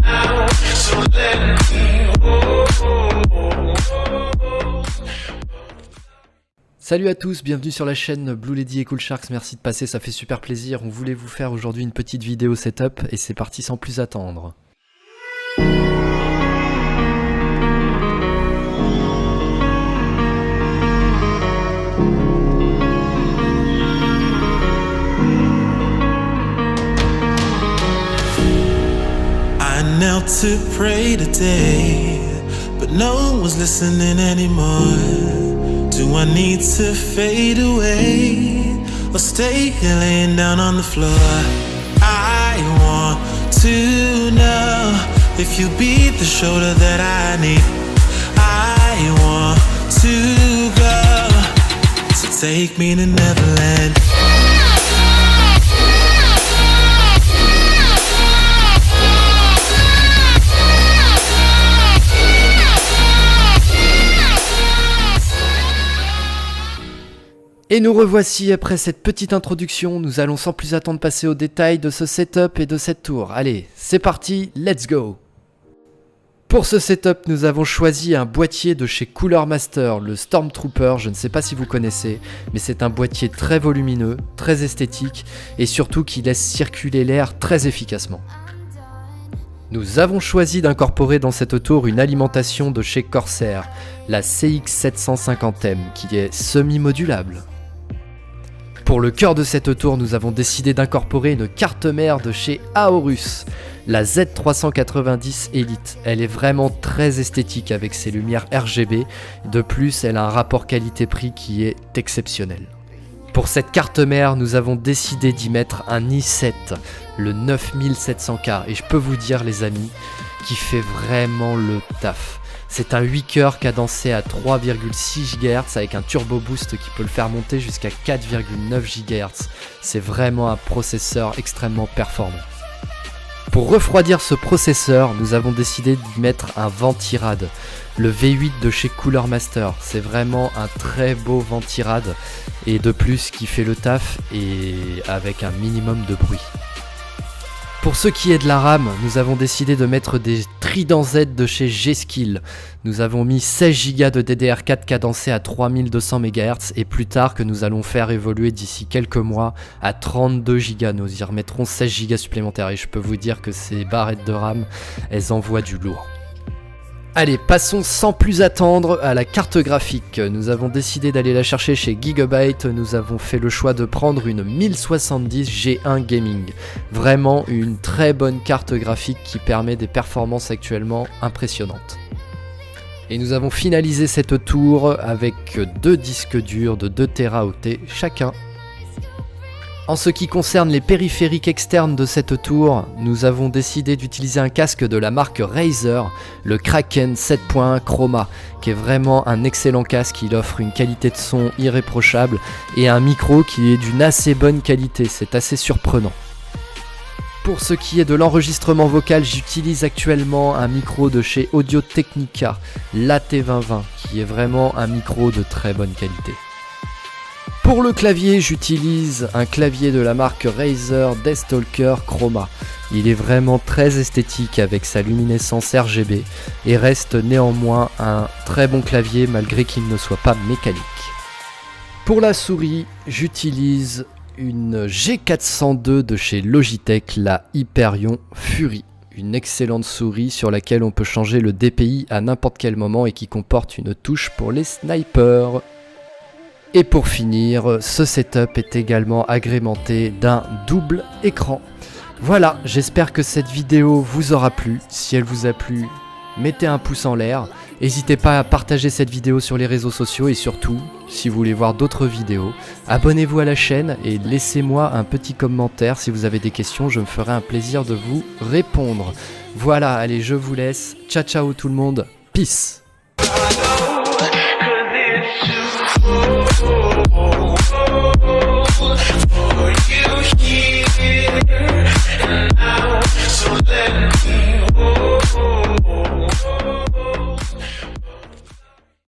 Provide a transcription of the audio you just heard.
now, so let me Salut à tous, bienvenue sur la chaîne Blue Lady et Cool Sharks, merci de passer, ça fait super plaisir. On voulait vous faire aujourd'hui une petite vidéo setup et c'est parti sans plus attendre. I knelt to pray today, but no one was listening anymore. Do I need to fade away or stay here laying down on the floor? I want to know if you'll be the shoulder that I need. I want to go, so take me to Neverland. Et nous revoici après cette petite introduction, nous allons sans plus attendre passer aux détails de ce setup et de cette tour. Allez, c'est parti, let's go! Pour ce setup, nous avons choisi un boîtier de chez Cooler Master, le Stormtrooper, je ne sais pas si vous connaissez, mais c'est un boîtier très volumineux, très esthétique et surtout qui laisse circuler l'air très efficacement. Nous avons choisi d'incorporer dans cette tour une alimentation de chez Corsair, la CX750M, qui est semi-modulable. Pour le cœur de cette tour, nous avons décidé d'incorporer une carte mère de chez Aorus, la Z390 Elite. Elle est vraiment très esthétique avec ses lumières RGB, de plus elle a un rapport qualité-prix qui est exceptionnel. Pour cette carte mère, nous avons décidé d'y mettre un i7, le 9700K, et je peux vous dire les amis, qui fait vraiment le taf. C'est un 8 cœurs cadencé à 3,6 GHz avec un turbo boost qui peut le faire monter jusqu'à 4,9 GHz. C'est vraiment un processeur extrêmement performant. Pour refroidir ce processeur, nous avons décidé d'y mettre un Ventirad, le V8 de chez Cooler Master. C'est vraiment un très beau Ventirad et de plus qui fait le taf et avec un minimum de bruit. Pour ce qui est de la RAM, nous avons décidé de mettre des Trident Z de chez G-Skill. Nous avons mis 16 Go de DDR4 cadencé à 3200 MHz et plus tard que nous allons faire évoluer d'ici quelques mois à 32 Go. Nous y remettrons 16 Go supplémentaires et je peux vous dire que ces barrettes de RAM, elles envoient du lourd. Allez, passons sans plus attendre à la carte graphique. Nous avons décidé d'aller la chercher chez Gigabyte. Nous avons fait le choix de prendre une 1070 G1 Gaming. Vraiment une très bonne carte graphique qui permet des performances actuellement impressionnantes. Et nous avons finalisé cette tour avec deux disques durs de 2 Teraoctets chacun. En ce qui concerne les périphériques externes de cette tour, nous avons décidé d'utiliser un casque de la marque Razer, le Kraken 7.1 Chroma, qui est vraiment un excellent casque. Il offre une qualité de son irréprochable et un micro qui est d'une assez bonne qualité, c'est assez surprenant. Pour ce qui est de l'enregistrement vocal, j'utilise actuellement un micro de chez Audio-Technica, l'AT2020, qui est vraiment un micro de très bonne qualité. Pour le clavier, j'utilise un clavier de la marque Razer Deathstalker Chroma. Il est vraiment très esthétique avec sa luminescence RGB et reste néanmoins un très bon clavier malgré qu'il ne soit pas mécanique. Pour la souris, j'utilise une G402 de chez Logitech, la Hyperion Fury. Une excellente souris sur laquelle on peut changer le DPI à n'importe quel moment et qui comporte une touche pour les snipers. Et pour finir, ce setup est également agrémenté d'un double écran. Voilà, j'espère que cette vidéo vous aura plu. Si elle vous a plu, mettez un pouce en l'air. N'hésitez pas à partager cette vidéo sur les réseaux sociaux et surtout, si vous voulez voir d'autres vidéos, abonnez-vous à la chaîne et laissez-moi un petit commentaire si vous avez des questions, je me ferai un plaisir de vous répondre. Voilà, allez, je vous laisse. Ciao ciao tout le monde, peace.